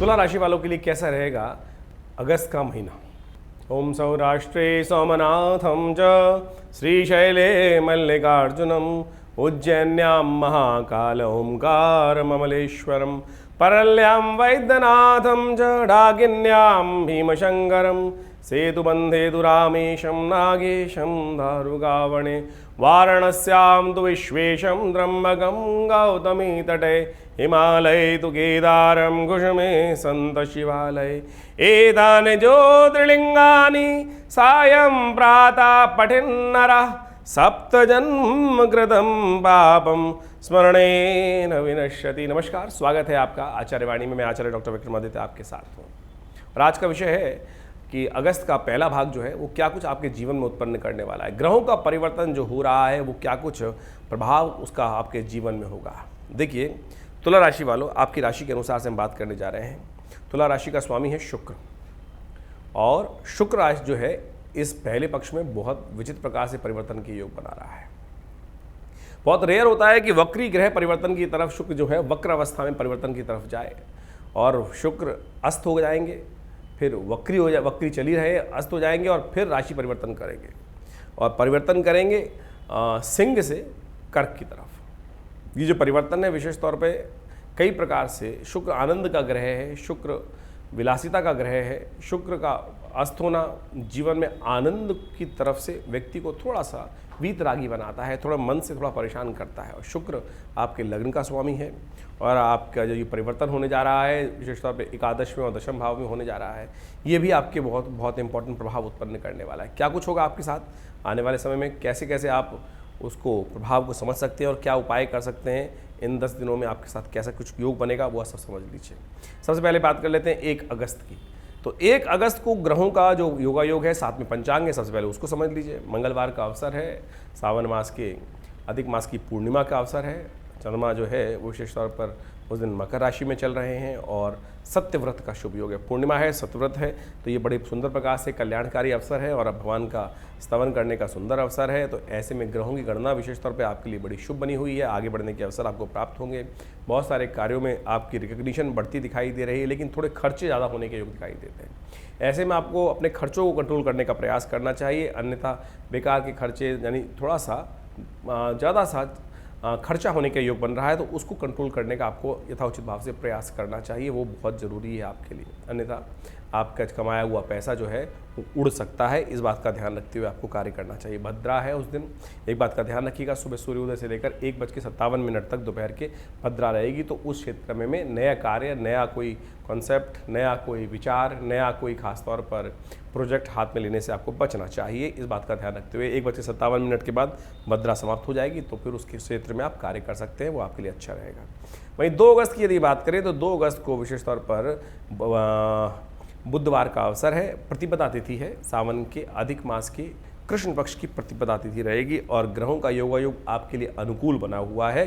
तुला राशि वालों के लिए कैसा रहेगा अगस्त का महीना। ओम सौराष्ट्रे सोमनाथम च श्रीशैले मल्लिकार्जुनम उज्जैन्यां महाकाल ओंकार ममलेश्वरम परल्यां वैद्यनाथं च डाकिन्यां भीमशंकरम सेतुबंधे दुरामेशं नागेशं दारुगावणे वाराणस्यां तु विश्वेशं त्र्यंबकं गौतमी तटे हिमालय तु केदारं कुसुमे सन्त शिवालय एतानि ज्योतिर्लिङ्गानि सायं प्रातः पठिन्नरः सप्तजन्म कृतं पापम स्मरणेन विनश्यति। नमस्कार, स्वागत है आपका आचार्यवाणी में। मैं आचार्य डॉक्टर विक्रमादित्य आपके साथ हूँ और आज का विषय है कि अगस्त का पहला भाग जो है वो क्या कुछ आपके जीवन में उत्पन्न करने वाला है। ग्रहों का परिवर्तन जो हो रहा है वो क्या कुछ प्रभाव उसका आपके जीवन में होगा। देखिए, तुला राशि वालों, आपकी राशि के अनुसार से हम बात करने जा रहे हैं। तुला राशि का स्वामी है शुक्र और शुक्र राशि जो है इस पहले पक्ष में बहुत विचित्र प्रकार से परिवर्तन के योग बना रहा है। बहुत रेयर होता है कि वक्री ग्रह परिवर्तन की तरफ शुक्र जो है वक्र अवस्था में परिवर्तन की तरफ जाए और शुक्र अस्त हो जाएंगे, फिर वक्री चली रहे, अस्त हो जाएंगे और फिर राशि परिवर्तन करेंगे और परिवर्तन करेंगे सिंह से कर्क की तरफ। ये जो परिवर्तन है विशेष तौर पे कई प्रकार से, शुक्र आनंद का ग्रह है, शुक्र विलासिता का ग्रह है। शुक्र का अस्त होना जीवन में आनंद की तरफ से व्यक्ति को थोड़ा सा वीतरागी बनाता है, थोड़ा मन से थोड़ा परेशान करता है। और शुक्र आपके लग्न का स्वामी है और आपका जो ये परिवर्तन होने जा रहा है विशेष तौर पे एकादश में और दशम भाव में होने जा रहा है, ये भी आपके बहुत बहुत इंपॉर्टेंट प्रभाव उत्पन्न करने वाला है। क्या कुछ होगा आपके साथ आने वाले समय में, कैसे कैसे आप उसको प्रभाव को समझ सकते हैं और क्या उपाय कर सकते हैं, इन 10 दिनों में आपके साथ कैसा कुछ योग बनेगा वो सब समझ लीजिए। सबसे पहले बात कर लेते हैं 1 अगस्त की। तो 1 अगस्त को ग्रहों का जो योगा योग है, साथ में पंचांग है, सबसे पहले उसको समझ लीजिए। मंगलवार का अवसर है, सावन मास के अधिक मास की पूर्णिमा का अवसर है। चंद्रमा जो है वो विशेष तौर पर उस दिन मकर राशि में चल रहे हैं और सत्यव्रत का शुभ योग है। पूर्णिमा है, सत्यव्रत है, तो ये बड़े सुंदर प्रकार से कल्याणकारी अवसर है और अब भगवान का स्तवन करने का सुंदर अवसर है। तो ऐसे में ग्रहों की गणना विशेष तौर पे आपके लिए बड़ी शुभ बनी हुई है। आगे बढ़ने के अवसर आपको प्राप्त होंगे। बहुत सारे कार्यों में आपकी रिकग्निशन बढ़ती दिखाई दे रही है, लेकिन थोड़े खर्चे ज़्यादा होने के योग दिखाई देते हैं। ऐसे में आपको अपने खर्चों को कंट्रोल करने का प्रयास करना चाहिए, अन्यथा बेकार के खर्चे यानी थोड़ा सा ज़्यादा सा खर्चा होने का योग बन रहा है तो उसको कंट्रोल करने का आपको यथाउचित भाव से प्रयास करना चाहिए, वो बहुत ज़रूरी है आपके लिए। अन्यथा आपका कमाया हुआ पैसा जो है वो उड़ सकता है, इस बात का ध्यान रखते हुए आपको कार्य करना चाहिए। भद्रा है उस दिन, एक बात का ध्यान रखिएगा, सुबह सूर्योदय से लेकर 1:57 तक दोपहर के भद्रा रहेगी। तो उस क्षेत्र में नया कार्य, नया कोई कॉन्सेप्ट, नया कोई विचार, नया कोई खास तौर पर प्रोजेक्ट हाथ में लेने से आपको बचना चाहिए। इस बात का ध्यान रखते हुए 1:57 के बाद भद्रा समाप्त हो जाएगी तो फिर उसके क्षेत्र में आप कार्य कर सकते हैं, वो आपके लिए अच्छा रहेगा। वहीं 2 अगस्त की यदि बात करें तो 2 अगस्त को विशेष तौर पर बुधवार का अवसर है, प्रतिपदा तिथि है, सावन के अधिक मास की कृष्ण पक्ष की प्रतिपदा तिथि रहेगी और ग्रहों का योगायोग आपके लिए अनुकूल बना हुआ है।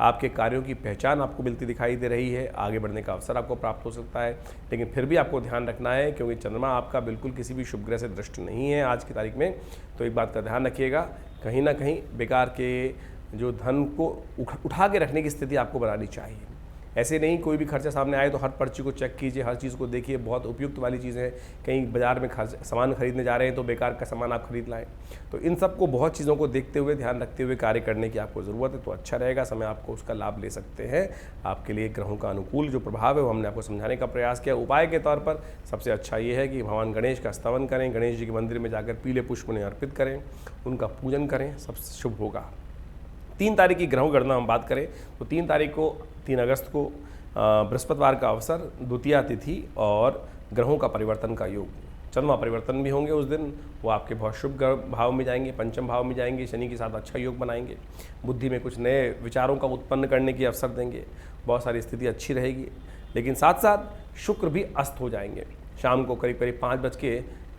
आपके कार्यों की पहचान आपको मिलती दिखाई दे रही है, आगे बढ़ने का अवसर आपको प्राप्त हो सकता है, लेकिन फिर भी आपको ध्यान रखना है क्योंकि चंद्रमा आपका बिल्कुल किसी भी शुभ ग्रह से दृष्ट नहीं है आज की तारीख में। तो एक बात का ध्यान रखिएगा, कहीं ना कहीं बेकार के जो धन को उठा के रखने की स्थिति आपको बनानी चाहिए। ऐसे नहीं कोई भी खर्चा सामने आए तो हर पर्ची को चेक कीजिए, हर चीज़ को देखिए, बहुत उपयुक्त वाली चीज़ें हैं। कहीं बाजार में सामान खरीदने जा रहे हैं तो बेकार का सामान आप खरीद लाएं। तो इन सबको बहुत चीज़ों को देखते हुए, ध्यान रखते हुए कार्य करने की आपको ज़रूरत है, तो अच्छा रहेगा, समय आपको उसका लाभ ले सकते हैं। आपके लिए ग्रहों का अनुकूल जो प्रभाव है वो हमने आपको समझाने का प्रयास किया। उपाय के तौर पर सबसे अच्छा ये है कि भगवान गणेश का स्तवन करें, गणेश जी के मंदिर में जाकर पीले पुष्प उन्हें अर्पित करें, उनका पूजन करें, सबसे शुभ होगा। 3 तारीख की ग्रहों गणना हम बात करें तो 3 तारीख को, 3 अगस्त को बृहस्पतिवार का अवसर, द्वितीया तिथि और ग्रहों का परिवर्तन का योग। चंद्रमा परिवर्तन भी होंगे उस दिन, वो आपके बहुत शुभ भाव में जाएंगे, पंचम भाव में जाएंगे, शनि के साथ अच्छा योग बनाएंगे, बुद्धि में कुछ नए विचारों का उत्पन्न करने की अवसर देंगे, बहुत सारी स्थिति अच्छी रहेगी। लेकिन साथ साथ शुक्र भी अस्त हो जाएंगे शाम को करीब करीब 5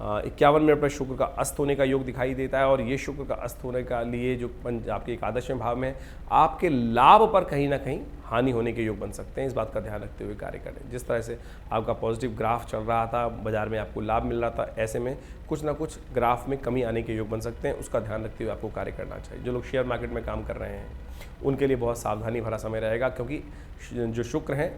51 मिनट पर शुक्र का अस्त होने का योग दिखाई देता है, और ये शुक्र का अस्त होने का लिए जो आपके एकादशवें भाव में आपके लाभ पर कहीं ना कहीं हानि होने के योग बन सकते हैं। इस बात का ध्यान रखते हुए कार्य करें। जिस तरह से आपका पॉजिटिव ग्राफ चल रहा था, बाजार में आपको लाभ मिल रहा था, ऐसे में कुछ ना कुछ ग्राफ में कमी आने के योग बन सकते हैं। उसका ध्यान रखते हुए आपको कार्य करना चाहिए। जो लोग शेयर मार्केट में काम कर रहे हैं उनके लिए बहुत सावधानी भरा समय रहेगा, क्योंकि जो शुक्र हैं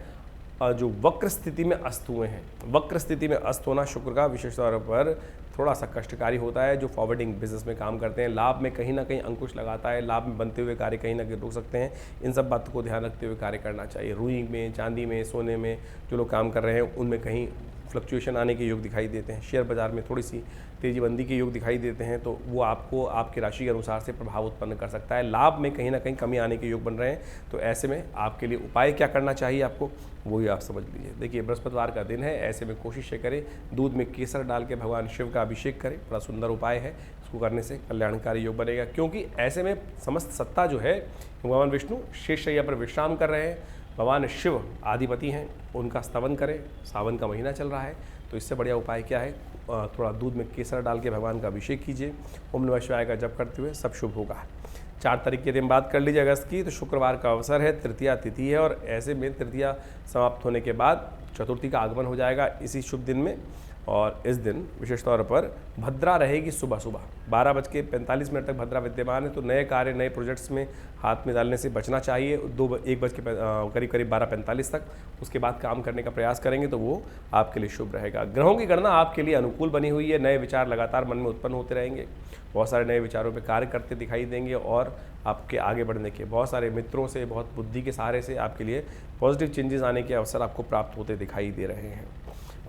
जो वक्र स्थिति में अस्त हुए हैं, वक्र स्थिति में अस्त होना शुक्र का विशेष तौर पर थोड़ा सा कष्टकारी होता है। जो फॉरवर्डिंग बिजनेस में काम करते हैं, लाभ में कहीं ना कहीं अंकुश लगाता है, लाभ में बनते हुए कार्य कहीं ना कहीं रुक सकते हैं। इन सब बातों को ध्यान रखते हुए कार्य करना चाहिए। रुई में, चांदी में, सोने में जो लोग काम कर रहे हैं उनमें कहीं फ्लक्चुएशन आने के योग दिखाई देते हैं। शेयर बाजार में थोड़ी सी तेजीबंदी के योग दिखाई देते हैं, तो वो आपको आपकी राशि के अनुसार से प्रभाव उत्पन्न कर सकता है। लाभ में कहीं ना कहीं कमी आने के योग बन रहे हैं, तो ऐसे में आपके लिए उपाय क्या करना चाहिए आपको, वही आप समझ लीजिए। देखिए, बृहस्पतिवार का दिन है, ऐसे में कोशिश करें दूध में केसर डाल के भगवान शिव का अभिषेक करें। बड़ा सुंदर उपाय है, इसको करने से कल्याणकारी योग बनेगा, क्योंकि ऐसे में समस्त सत्ता जो है भगवान विष्णु शेषशैया पर विश्राम कर रहे हैं। भगवान शिव आधिपति हैं, उनका स्तवन करें। सावन का महीना चल रहा है, तो इससे बढ़िया उपाय क्या है, थोड़ा दूध में केसर डाल के भगवान का अभिषेक कीजिए। ओम नमः शिवाय का जप करते हुए सब शुभ होगा। 4 तारीख के दिन बात कर लीजिए अगस्त की, तो शुक्रवार का अवसर है, तृतीया तिथि है, और ऐसे में तृतीया समाप्त होने के बाद चतुर्थी का आगमन हो जाएगा इसी शुभ दिन में। और इस दिन विशेष तौर पर भद्रा रहेगी सुबह सुबह 12:45 तक भद्रा विद्यमान है, तो नए कार्य, नए प्रोजेक्ट्स में हाथ में डालने से बचना चाहिए। 1 करीब 12:45 तक उसके बाद काम करने का प्रयास करेंगे तो वो आपके लिए शुभ रहेगा। ग्रहों की गणना आपके लिए अनुकूल बनी हुई है। नए विचार लगातार मन में उत्पन्न होते रहेंगे, बहुत सारे नए विचारों पर कार्य करते दिखाई देंगे, और आपके आगे बढ़ने के बहुत सारे मित्रों से, बहुत बुद्धि के सहारे से आपके लिए पॉजिटिव चेंजेस आने के अवसर आपको प्राप्त होते दिखाई दे रहे हैं।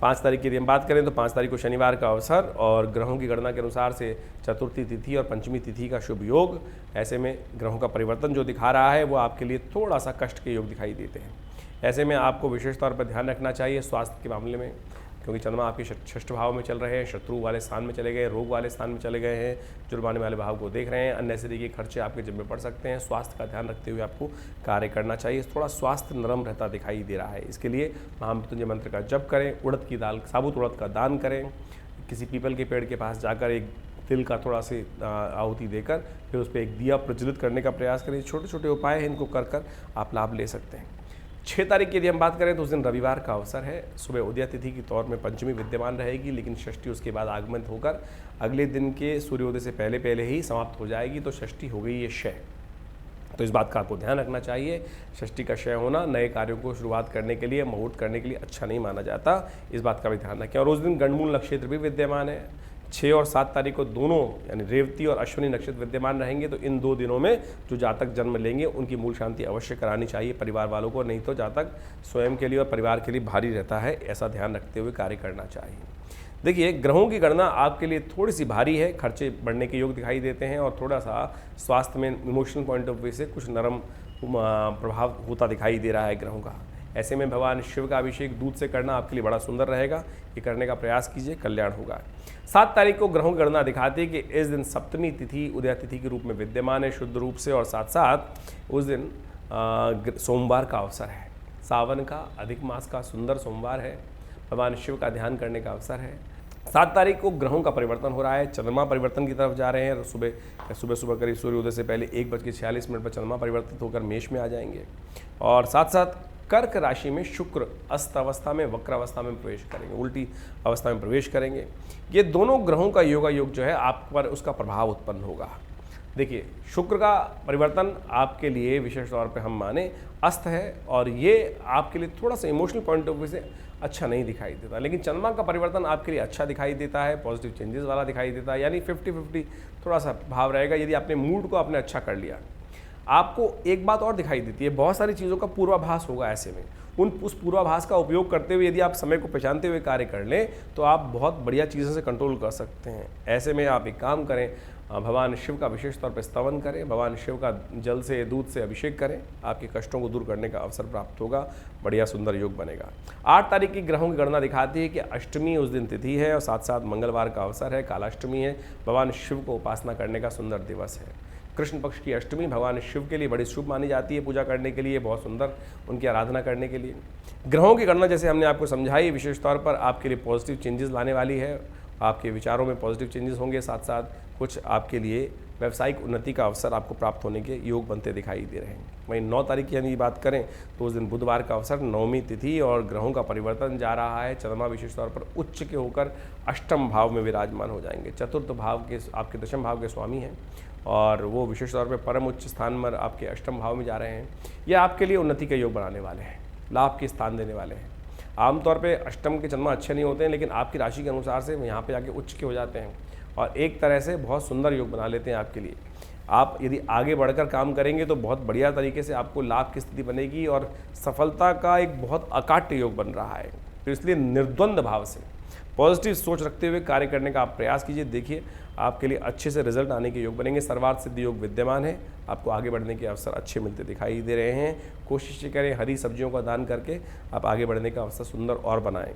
5 तारीख की यदि हम बात करें तो 5 तारीख को शनिवार का अवसर, और ग्रहों की गणना के अनुसार से चतुर्थी तिथि और पंचमी तिथि का शुभ योग। ऐसे में ग्रहों का परिवर्तन जो दिखा रहा है वो आपके लिए थोड़ा सा कष्ट के योग दिखाई देते हैं। ऐसे में आपको विशेष तौर पर ध्यान रखना चाहिए स्वास्थ्य के मामले में, क्योंकि चंद्रमा आपके 6ठ भाव में चल रहे हैं, शत्रु वाले स्थान में चले गए, रोग वाले स्थान में चले गए हैं, जुर्माने वाले भाव को देख रहे हैं। अननेसेसरी के खर्चे आपके जिम्मे पड़ सकते हैं। स्वास्थ्य का ध्यान रखते हुए आपको कार्य करना चाहिए। थोड़ा स्वास्थ्य नरम रहता दिखाई दे रहा है, इसके लिए महामृत्युंजय मंत्र का जप करें, उड़द की दाल, साबुत उड़द का दान करें, किसी पीपल के पेड़ के पास जाकर एक तिल का थोड़ा सी आहुति देकर फिर उस पर एक दिया प्रज्वलित करने का प्रयास करें। छोटे छोटे उपाय हैं, इनको कर कर आप लाभ ले सकते हैं। 6 तारीख की यदि हम बात करें तो उस दिन रविवार का अवसर है। सुबह उदया तिथि की तौर में पंचमी विद्यमान रहेगी, लेकिन षष्ठी उसके बाद आगमन होकर अगले दिन के सूर्योदय से पहले पहले ही समाप्त हो जाएगी, तो षष्ठी हो गई ये क्षय। तो इस बात का आपको ध्यान रखना चाहिए। षष्ठी का क्षय होना नए कार्यों को शुरुआत करने के लिए, मुहूर्त करने के लिए अच्छा नहीं माना जाता। इस बात का भी ध्यान रखें। और उस दिन गणमूल नक्षत्र भी विद्यमान है। 6 और 7 तारीख को दोनों यानी रेवती और अश्विनी नक्षत्र विद्यमान रहेंगे, तो इन 2 दिनों में जो जातक जन्म लेंगे उनकी मूल शांति अवश्य करानी चाहिए परिवार वालों को, नहीं तो जातक स्वयं के लिए और परिवार के लिए भारी रहता है। ऐसा ध्यान रखते हुए कार्य करना चाहिए। देखिए, ग्रहों की गणना आपके लिए थोड़ी सी भारी है, खर्चे बढ़ने के योग दिखाई देते हैं, और थोड़ा सा स्वास्थ्य में इमोशनल पॉइंट ऑफ व्यू से कुछ नरम प्रभाव होता दिखाई दे रहा है ग्रहों का। ऐसे में भगवान शिव का अभिषेक दूध से करना आपके लिए बड़ा सुंदर रहेगा। ये करने का प्रयास कीजिए, कल्याण होगा। 7 तारीख को ग्रहों की गणना दिखाती है कि इस दिन सप्तमी तिथि उदया तिथि के रूप में विद्यमान है शुद्ध रूप से, और साथ साथ उस दिन सोमवार का अवसर है। सावन का अधिक मास का सुंदर सोमवार है। भगवान शिव का ध्यान करने का अवसर है। 7 तारीख को ग्रहों का परिवर्तन हो रहा है। चंद्रमा परिवर्तन की तरफ जा रहे हैं। सुबह करीब सूर्योदय से पहले 1:46 पर चंद्रमा परिवर्तित होकर मेष में आ जाएंगे, और साथ साथ कर्क राशि में शुक्र अस्त अवस्था में, वक्र अवस्था में प्रवेश करेंगे, उल्टी अवस्था में प्रवेश करेंगे। ये दोनों ग्रहों का योग जो है आप पर उसका प्रभाव उत्पन्न होगा। देखिए, शुक्र का परिवर्तन आपके लिए विशेष तौर पे हम माने अस्त है, और ये आपके लिए थोड़ा सा इमोशनल पॉइंट ऑफ व्यू से अच्छा नहीं दिखाई देता, लेकिन चंद्रमा का परिवर्तन आपके लिए अच्छा दिखाई देता है, पॉजिटिव चेंजेस वाला दिखाई देता है। यानी 50-50 थोड़ा सा भाव रहेगा यदि आपने मूड को आपने अच्छा कर लिया। आपको एक बात और दिखाई देती है, बहुत सारी चीज़ों का पूर्वाभास होगा। ऐसे में उस पूर्वाभास का उपयोग करते हुए यदि आप समय को पहचानते हुए कार्य कर लें तो आप बहुत बढ़िया चीज़ों से कंट्रोल कर सकते हैं। ऐसे में आप एक काम करें, भगवान शिव का विशेष तौर पर स्तवन करें, भगवान शिव का जल से, दूध से अभिषेक करें, आपके कष्टों को दूर करने का अवसर प्राप्त होगा, बढ़िया सुंदर योग बनेगा। 8 तारीख की ग्रहों की गणना दिखाती है कि अष्टमी उस दिन तिथि है, और साथ साथ मंगलवार का अवसर है, कालाष्टमी है। भगवान शिव को उपासना करने का सुंदर दिवस है। कृष्ण पक्ष की अष्टमी भगवान शिव के लिए बड़ी शुभ मानी जाती है, पूजा करने के लिए, बहुत सुंदर उनकी आराधना करने के लिए। ग्रहों की गणना जैसे हमने आपको समझाई विशेष तौर पर आपके लिए पॉजिटिव चेंजेस लाने वाली है। आपके विचारों में पॉजिटिव चेंजेस होंगे, साथ साथ कुछ आपके लिए व्यावसायिक उन्नति का अवसर आपको प्राप्त होने के योग बनते दिखाई दे रहे हैं। वहीं 9 तारीख की यदि बात करें तो उस दिन बुधवार का अवसर, नवमी तिथि और ग्रहों का परिवर्तन जा रहा है। चंद्रमा विशेष तौर पर उच्च के होकर अष्टम भाव में विराजमान हो जाएंगे। चतुर्थ भाव के आपके दशम भाव के स्वामी हैं और वो विशेष तौर पर परम उच्च स्थान पर आपके अष्टम भाव में जा रहे हैं। ये आपके लिए उन्नति का योग बनाने वाले हैं, लाभ के स्थान देने वाले हैं। आमतौर पे अष्टम के चंद्रमा अच्छे नहीं होते हैं, लेकिन आपकी राशि के अनुसार से यहाँ पे जाके उच्च के हो जाते हैं और एक तरह से बहुत सुंदर योग बना लेते हैं आपके लिए। आप यदि आगे बढ़कर काम करेंगे तो बहुत बढ़िया तरीके से आपको लाभ की स्थिति बनेगी और सफलता का एक बहुत अकाट्य योग बन रहा है। तो इसलिए निर्द्वंद भाव से पॉजिटिव सोच रखते हुए कार्य करने का आप प्रयास कीजिए। देखिए आपके लिए अच्छे से रिजल्ट आने के योग बनेंगे। सर्वार्थ सिद्धि योग विद्यमान है, आपको आगे बढ़ने के अवसर अच्छे मिलते दिखाई दे रहे हैं। कोशिश करें हरी सब्जियों का दान करके आप आगे बढ़ने का अवसर सुंदर और बनाएं।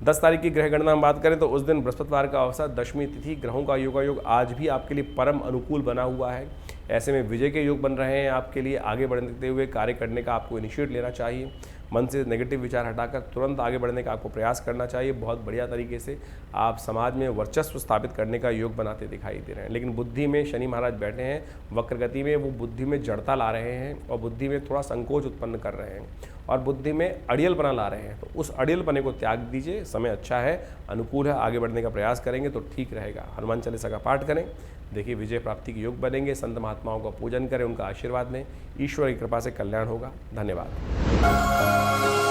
10 तारीख की ग्रह गणना हम बात करें तो उस दिन बृहस्पतिवार का अवसर, दशमी तिथि, ग्रहों का योगायोग आज भी आपके लिए परम अनुकूल बना हुआ है। ऐसे में विजय के योग बन रहे हैं आपके लिए। आगे बढ़ते हुए कार्य करने का आपको इनिशिएट लेना चाहिए। मन से नेगेटिव विचार हटाकर तुरंत आगे बढ़ने का आपको प्रयास करना चाहिए। बहुत बढ़िया तरीके से आप समाज में वर्चस्व स्थापित करने का योग बनाते दिखाई दे रहे हैं। लेकिन बुद्धि में शनि महाराज बैठे हैं वक्र गति में, वो बुद्धि में जड़ता ला रहे हैं और बुद्धि में थोड़ा संकोच उत्पन्न कर रहे हैं और बुद्धि में अड़ियलपना ला रहे हैं। तो उस अड़ियलपने को त्याग दीजिए। समय अच्छा है, अनुकूल है, आगे बढ़ने का प्रयास करेंगे तो ठीक रहेगा। हनुमान चालीसा का पाठ करें, देखिए विजय प्राप्ति के योग बनेंगे। संत महात्माओं का पूजन करें, उनका आशीर्वाद लें, ईश्वर की कृपा से कल्याण होगा। धन्यवाद।